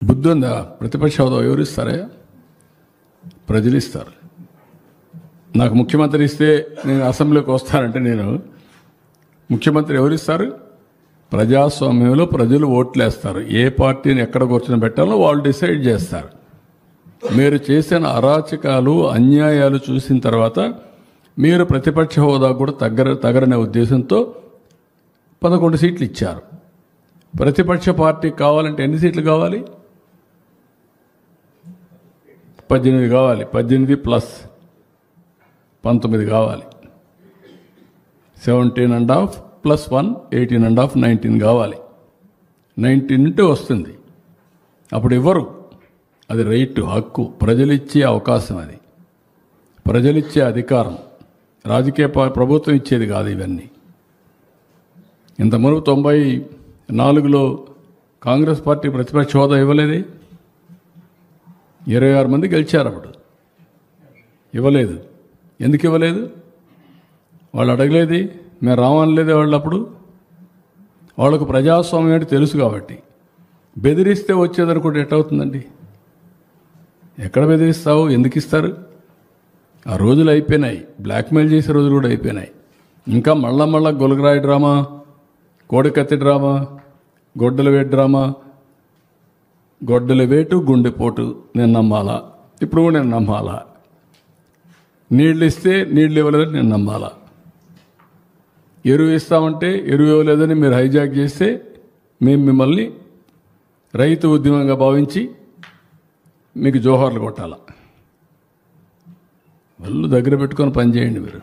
బుద్ధి ఉందా? ప్రతిపక్ష హోదా ఎవరు ఇస్తారే? ప్రజలు ఇస్తారు. నాకు ముఖ్యమంత్రి ఇస్తే నేను అసెంబ్లీకి వస్తానంటే నేను ముఖ్యమంత్రి ఎవరిస్తారు? ప్రజాస్వామ్యంలో ప్రజలు ఓట్లేస్తారు. ఏ పార్టీని ఎక్కడ కూర్చొని పెట్టాలో వాళ్ళు డిసైడ్ చేస్తారు. మీరు చేసిన అరాచకాలు అన్యాయాలు చూసిన తర్వాత మీరు ప్రతిపక్ష హోదా కూడా తగరనే ఉద్దేశంతో 11 సీట్లు ఇచ్చారు. ప్రతిపక్ష పార్టీ కావాలంటే ఎన్ని సీట్లు కావాలి? 18 కావాలి. 18 ప్లస్ 19 కావాలి. 17.5 ప్లస్ 1 18.5 19 కావాలి. 19 ఉంటే వస్తుంది. అప్పుడు ఇవ్వరు. అది రైట్, హక్కు, ప్రజలిచ్చే అవకాశం, అది ప్రజలిచ్చే అధికారం. రాజకీయ ప్రభుత్వం ఇచ్చేది కాదు ఇవన్నీ. ఇంతకుముందు 94లో కాంగ్రెస్ పార్టీ ప్రతిపక్ష హోదా ఇవ్వలేదే. 26 మంది గెలిచారు. అప్పుడు ఇవ్వలేదు. ఎందుకు ఇవ్వలేదు? వాళ్ళు అడగలేదు, మేము రావనలేదే. వాళ్ళు అప్పుడు వాళ్ళకు ప్రజాస్వామ్యం అంటే తెలుసు కాబట్టి. బెదిరిస్తే వచ్చేదనుకుంటే ఎట్టవుతుందండి? ఎక్కడ బెదిరిస్తావు? ఎందుకు ఇస్తారు? ఆ రోజులు అయిపోయినాయి. బ్లాక్మెయిల్ చేసే రోజులు కూడా అయిపోయినాయి. ఇంకా మళ్ళా గొలగరాయి డ్రామా, కోడికత్తి డ్రామా, గొడ్డల వేటు డ్రామా. గొడ్డల వేటు గుండెపోటు నేను నమ్మాలా? ఇప్పుడు కూడా నేను నమ్మాలా? నీళ్ళు ఇస్తే నీళ్ళు ఇవ్వలేదని నేను నమ్మాలా? ఎరువు ఇస్తామంటే ఎరువు ఇవ్వలేదని మీరు హైజాక్ చేస్తే మేము మిమ్మల్ని రైతు ఉద్యమంగా భావించి మీకు జోహార్లు కొట్టాలా? వాళ్ళు దగ్గర పెట్టుకొని పనిచేయండి మీరు.